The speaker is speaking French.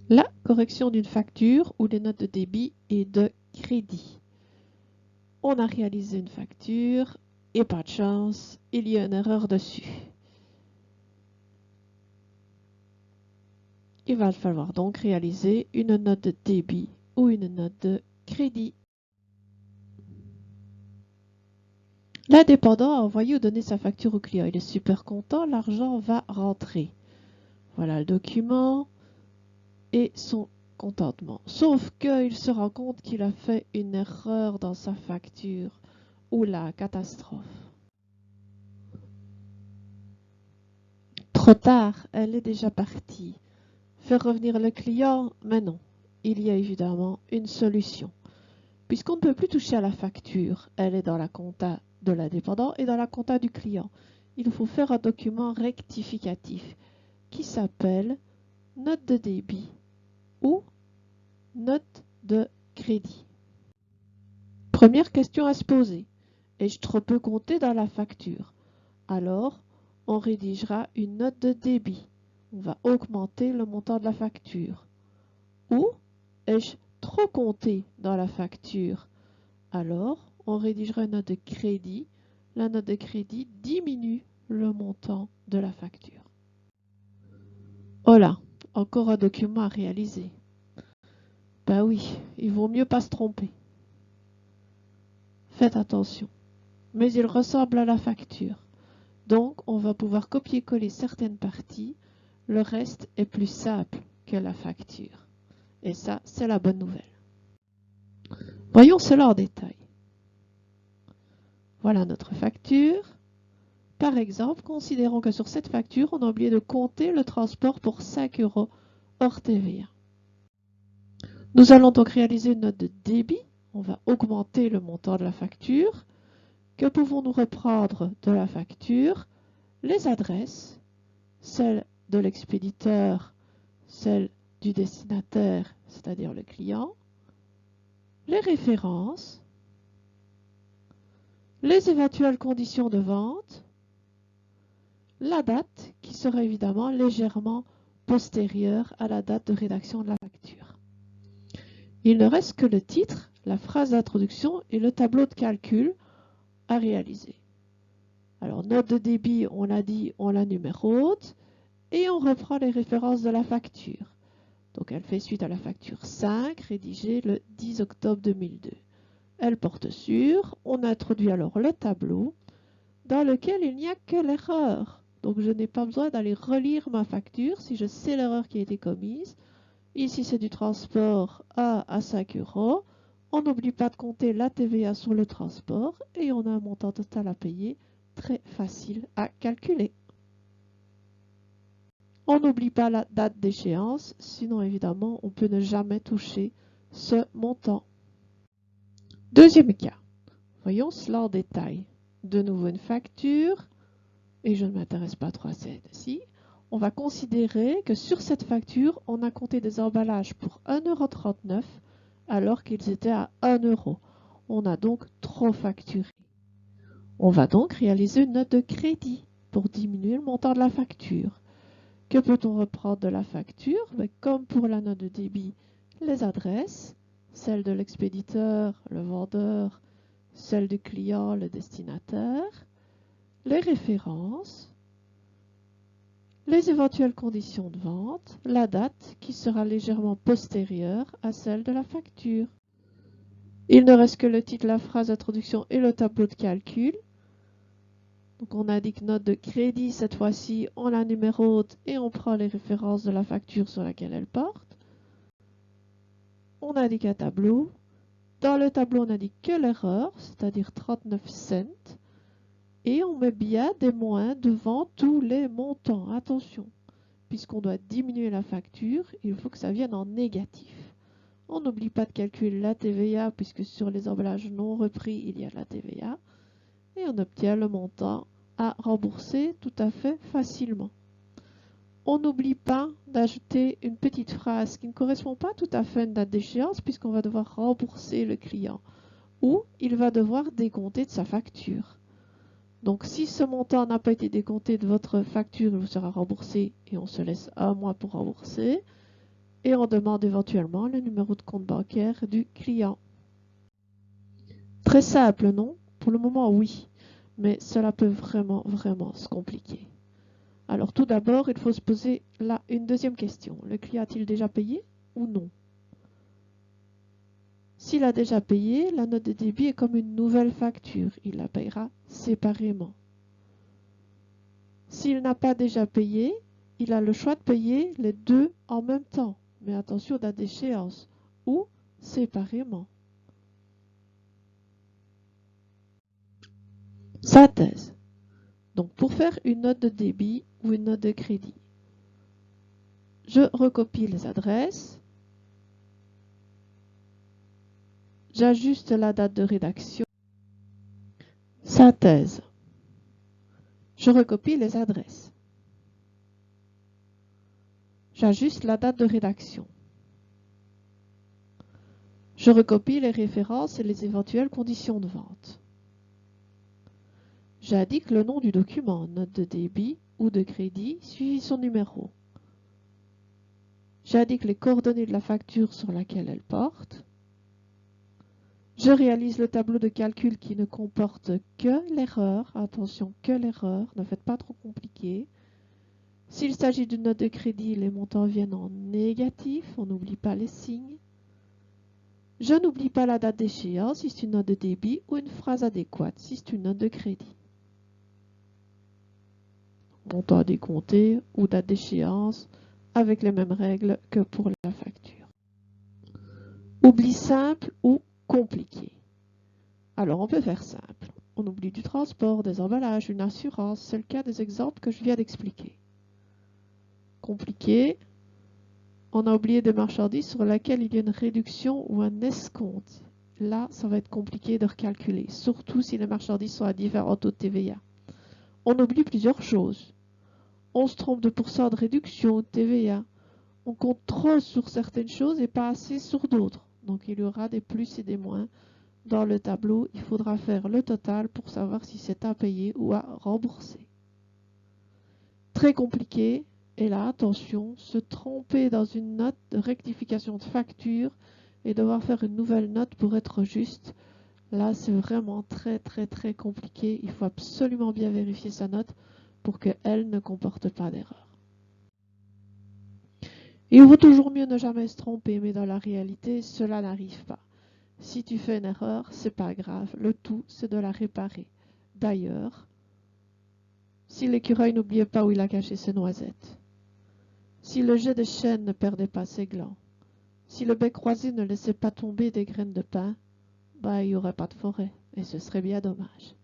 La correction d'une facture ou des notes de débit et de crédit. On a réalisé une facture et pas de chance, il y a une erreur dessus. Il va falloir donc réaliser une note de débit ou une note de crédit. L'indépendant a envoyé ou donné sa facture au client. Il est super content, l'argent va rentrer. Voilà le document et son contentement. Sauf qu'il se rend compte qu'il a fait une erreur dans sa facture. Oula, catastrophe. Trop tard, elle est déjà partie. Faire revenir le client, mais non. Il y a évidemment une solution. Puisqu'on ne peut plus toucher à la facture, elle est dans la compta de l'indépendant et dans la compta du client. Il faut faire un document rectificatif qui s'appelle note de débit ou note de crédit. Première question à se poser. Ai-je trop peu compté dans la facture? Alors, on rédigera une note de débit. On va augmenter le montant de la facture. Ou ai-je trop compté dans la facture? Alors, on rédigera une note de crédit. La note de crédit diminue le montant de la facture. Oh là, encore un document à réaliser. Ben oui, il vaut mieux pas se tromper. Faites attention. Mais il ressemble à la facture. Donc, on va pouvoir copier-coller certaines parties. Le reste est plus simple que la facture. Et ça, c'est la bonne nouvelle. Voyons cela en détail. Voilà notre facture. Par exemple, considérons que sur cette facture, on a oublié de compter le transport pour 5 € hors TVA. Nous allons donc réaliser une note de débit. On va augmenter le montant de la facture. Que pouvons-nous reprendre de la facture? Les adresses, celles de l'expéditeur, celles du destinataire, c'est-à-dire le client, les références, les éventuelles conditions de vente, la date qui sera évidemment légèrement postérieure à la date de rédaction de la facture. Il ne reste que le titre, la phrase d'introduction et le tableau de calcul à réaliser. Alors, note de débit, on l'a dit, on la numérote et on reprend les références de la facture. Donc, elle fait suite à la facture 5, rédigée le 10 octobre 2002. Elle porte sur, on introduit alors le tableau dans lequel il n'y a que l'erreur. Donc, je n'ai pas besoin d'aller relire ma facture si je sais l'erreur qui a été commise. Ici, c'est du transport à 5 €. On n'oublie pas de compter la TVA sur le transport et on a un montant total à payer très facile à calculer. On n'oublie pas la date d'échéance, sinon évidemment, on peut ne jamais toucher ce montant. Deuxième cas. Voyons cela en détail. De nouveau une facture, et je ne m'intéresse pas trop à celle-ci. On va considérer que sur cette facture, on a compté des emballages pour 1,39 € alors qu'ils étaient à 1 €. On a donc trop facturé. On va donc réaliser une note de crédit pour diminuer le montant de la facture. Que peut-on reprendre de la facture? Comme pour la note de débit, les adresses, celles de l'expéditeur, le vendeur, celles du client, le destinataire, les références, les éventuelles conditions de vente, la date qui sera légèrement postérieure à celle de la facture. Il ne reste que le titre, la phrase d'introduction et le tableau de calcul. Donc on indique note de crédit, cette fois-ci on la numérote et on prend les références de la facture sur laquelle elle porte. On indique un tableau. Dans le tableau on indique que l'erreur, c'est-à-dire 39 cents. Et on met bien des moins devant tous les montants. Attention, puisqu'on doit diminuer la facture, il faut que ça vienne en négatif. On n'oublie pas de calculer la TVA, puisque sur les emballages non repris, il y a la TVA. Et on obtient le montant à rembourser tout à fait facilement. On n'oublie pas d'ajouter une petite phrase qui ne correspond pas tout à fait à une date d'échéance, puisqu'on va devoir rembourser le client, ou il va devoir décompter de sa facture. Donc si ce montant n'a pas été décompté de votre facture, il vous sera remboursé et on se laisse un mois pour rembourser. et on demande éventuellement le numéro de compte bancaire du client. Très simple, non? Pour le moment, oui, mais cela peut vraiment se compliquer. Alors tout d'abord, il faut se poser là une deuxième question. Le client a-t-il déjà payé ou non? S'il a déjà payé, la note de débit est comme une nouvelle facture. Il la payera séparément. S'il n'a pas déjà payé, il a le choix de payer les deux en même temps. Mais attention aux dates d'échéance ou séparément. Synthèse. Donc pour faire une note de débit ou une note de crédit, je recopie les adresses, j'ajuste la date de rédaction. Synthèse. Je recopie les adresses. J'ajuste la date de rédaction. Je recopie les références et les éventuelles conditions de vente. J'indique le nom du document, note de débit ou de crédit, suivi son numéro. J'indique les coordonnées de la facture sur laquelle elle porte. Je réalise le tableau de calcul qui ne comporte que l'erreur. Attention, que l'erreur, ne faites pas trop compliqué. S'il s'agit d'une note de crédit, les montants viennent en négatif, on n'oublie pas les signes. Je n'oublie pas la date d'échéance si c'est une note de débit ou une phrase adéquate si c'est une note de crédit. Montant à décompter ou date d'échéance avec les mêmes règles que pour la facture. Oubli simple ou compliqué. Alors on peut faire simple. On oublie du transport, des emballages, une assurance. C'est le cas des exemples que je viens d'expliquer. Compliqué, on a oublié des marchandises sur lesquelles il y a une réduction ou un escompte. Là, ça va être compliqué de recalculer, surtout si les marchandises sont à différents taux de TVA. On oublie plusieurs choses. On se trompe de pourcent de réduction de TVA. On compte trop sur certaines choses et pas assez sur d'autres. Donc il y aura des plus et des moins. Dans le tableau, il faudra faire le total pour savoir si c'est à payer ou à rembourser. Très compliqué. Et là, attention, se tromper dans une note de rectification de facture et devoir faire une nouvelle note pour être juste, là, c'est vraiment très compliqué. Il faut absolument bien vérifier sa note pour qu'elle ne comporte pas d'erreur. Il vaut toujours mieux ne jamais se tromper, mais dans la réalité, cela n'arrive pas. Si tu fais une erreur, c'est pas grave. Le tout, c'est de la réparer. D'ailleurs, si l'écureuil n'oubliait pas où il a caché ses noisettes, si le jet de chêne ne perdait pas ses glands, si le bec croisé ne laissait pas tomber des graines de pin, il n'y aurait pas de forêt, et ce serait bien dommage.